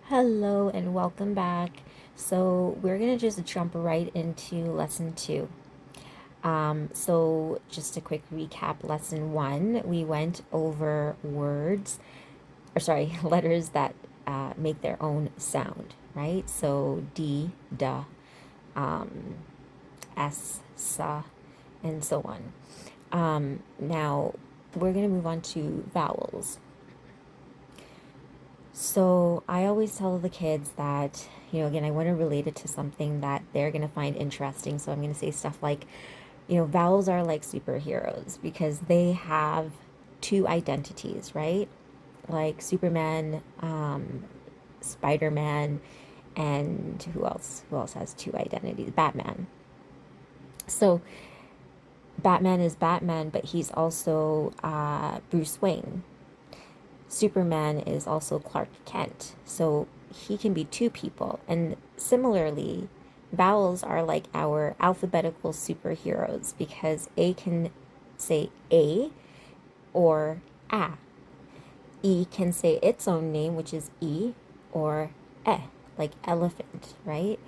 Hello and welcome back. So we're gonna just jump right into lesson two. So just a quick recap. Lesson one, we went over letters that make their own sound, right? So D, da, um, S, sa, and so on. Now we're gonna move on to vowels. So I always tell the kids that, again, I want to relate it to something that they're going to find interesting. So I'm going to say stuff like, vowels are like superheroes because they have two identities, right? Like Superman, Spider-Man, and who else? Who else has two identities? Batman. So Batman is Batman, but he's also Bruce Wayne. Superman is also Clark Kent. So he can be two people. And similarly, vowels are like our alphabetical superheroes because A can say A or A. E can say its own name, which is E, or E, like elephant, right?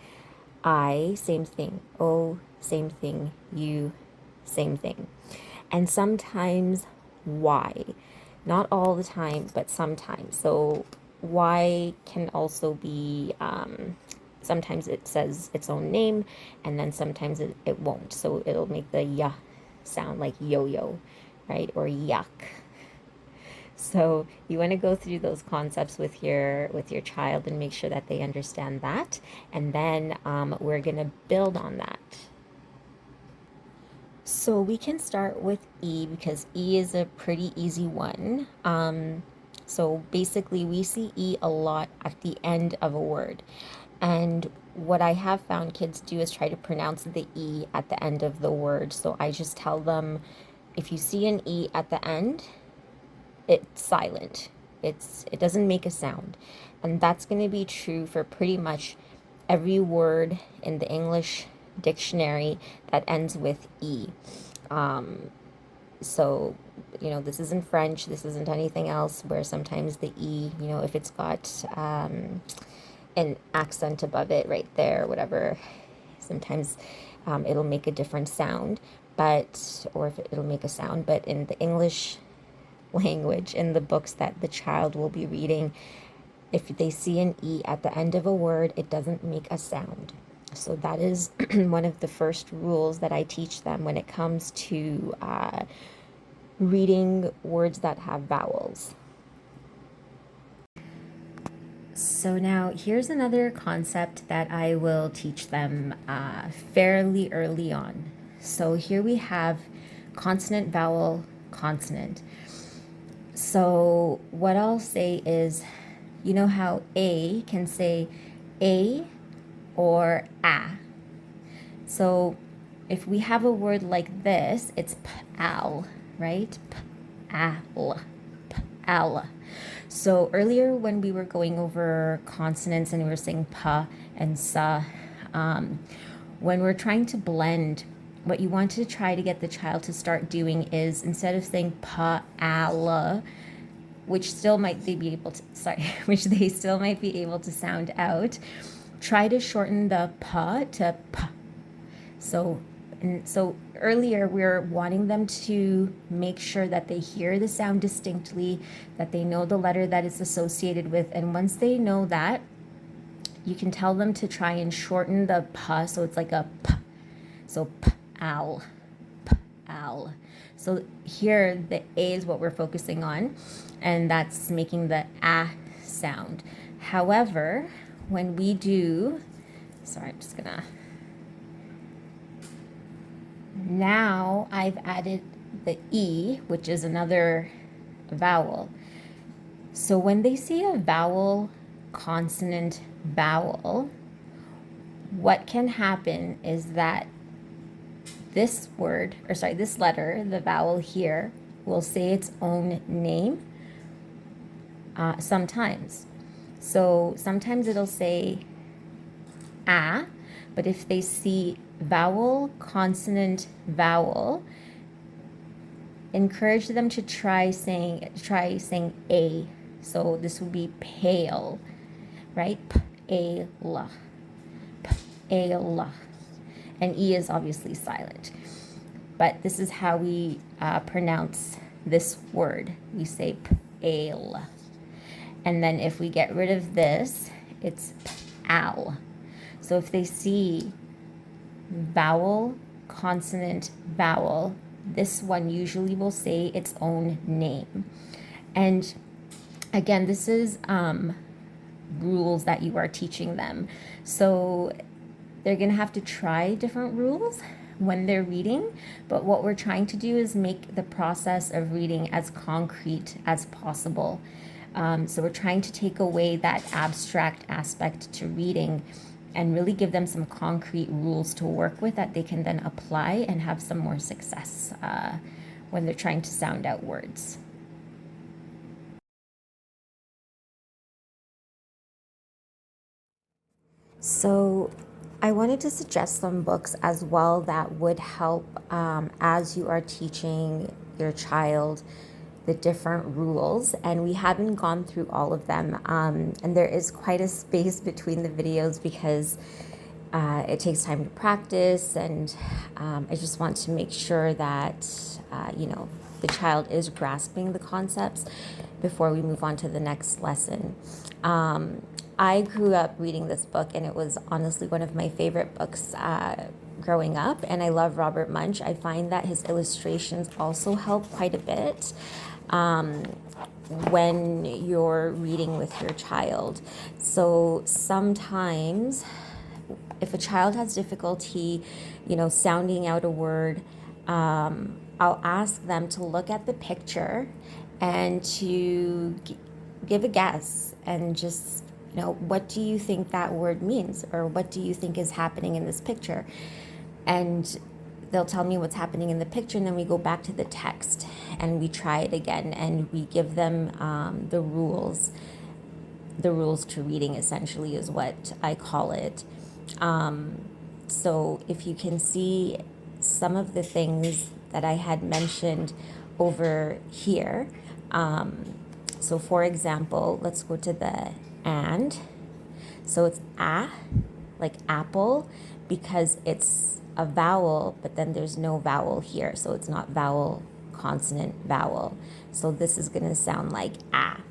I, same thing. O, same thing. U, same thing. And sometimes Y. Not all the time, but sometimes. So Y can also be, sometimes it says its own name, and then sometimes it won't. So it'll make the Y sound like yo-yo, right? Or yuck. So you want to go through those concepts with your child and make sure that they understand that. And then we're going to build on that. So we can start with E because E is a pretty easy one. So basically, we see E a lot at the end of a word. And what I have found kids do is try to pronounce the E at the end of the word. So I just tell them, if you see an E at the end, it's silent. It doesn't make a sound. And that's going to be true for pretty much every word in the English dictionary that ends with E. So, this isn't French, this isn't anything else where sometimes the E, if it's got an accent above it right there, whatever, sometimes it'll make a different sound, or if it'll make a sound, but in the English language, in the books that the child will be reading, if they see an E at the end of a word, it doesn't make a sound. So that is one of the first rules that I teach them when it comes to reading words that have vowels. So now here's another concept that I will teach them fairly early on. So here we have consonant, vowel, consonant. So what I'll say is, you know how A can say A or A. So if we have a word like this, it's pal, right? Pal, pal. So earlier when we were going over consonants and we were saying pa and sa, when we're trying to blend, what you want to try to get the child to start doing is, instead of saying pa, ala, which which they still might be able to sound out, try to shorten the pa to p. So earlier we were wanting them to make sure that they hear the sound distinctly, that they know the letter that it's associated with, and once they know that, you can tell them to try and shorten the p, so it's like a p. So p-al, p-al. So here the A is what we're focusing on, and that's making the ah sound. However, when we do, I'm just gonna, now I've added the E, which is another vowel. So when they see a vowel, consonant, vowel, what can happen is that this letter, the vowel here, will say its own name sometimes. So sometimes it'll say a, but if they see vowel, consonant, vowel, encourage them to try saying a. So this would be pale, right? P-A-L, P-A-L. And E is obviously silent. But this is how we pronounce this word. We say P-A-L. And then if we get rid of this, it's P-A-L. So if they see vowel, consonant, vowel, this one usually will say its own name. And again, this is rules that you are teaching them. So they're going to have to try different rules when they're reading, but what we're trying to do is make the process of reading as concrete as possible. So we're trying to take away that abstract aspect to reading and really give them some concrete rules to work with that they can then apply and have some more success when they're trying to sound out words. So I wanted to suggest some books as well that would help as you are teaching your child the different rules. And we haven't gone through all of them. And there is quite a space between the videos because it takes time to practice. And I just want to make sure that, the child is grasping the concepts before we move on to the next lesson. I grew up reading this book, and it was honestly one of my favorite books growing up, and I love Robert Munsch. I find that his illustrations also help quite a bit when you're reading with your child. So sometimes if a child has difficulty, sounding out a word, I'll ask them to look at the picture and to give a guess and just, what do you think that word means? Or what do you think is happening in this picture? And they'll tell me what's happening in the picture, and then we go back to the text and we try it again, and we give them the rules. The rules to reading, essentially, is what I call it. So if you can see some of the things that I had mentioned over here. So for example, let's go to the and. So it's a, like apple, because it's a vowel, but then there's no vowel here. So it's not vowel, consonant, vowel. So this is going to sound like a.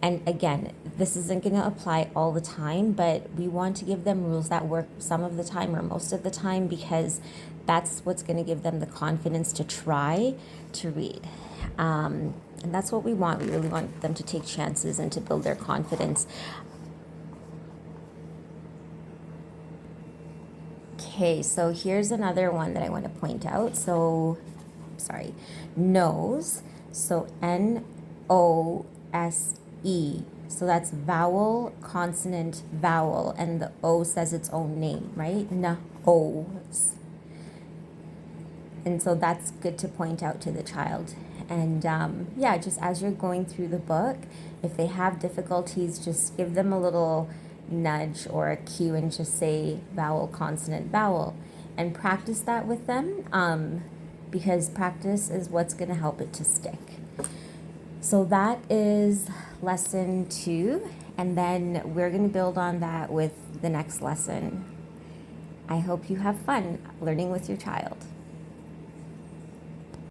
And again, this isn't going to apply all the time, but we want to give them rules that work some of the time or most of the time, because that's what's going to give them the confidence to try to read. And that's what we want. We really want them to take chances and to build their confidence. Okay, so here's another one that I want to point out. So, nose. So N-O-S-E. So that's vowel, consonant, vowel, and the O says its own name, right? Nose. And so that's good to point out to the child. And just as you're going through the book, if they have difficulties, just give them a little nudge or a cue and just say vowel, consonant, vowel, and practice that with them, because practice is what's going to help it to stick. So that is lesson 2, and then we're going to build on that with the next lesson. I hope you have fun learning with your child.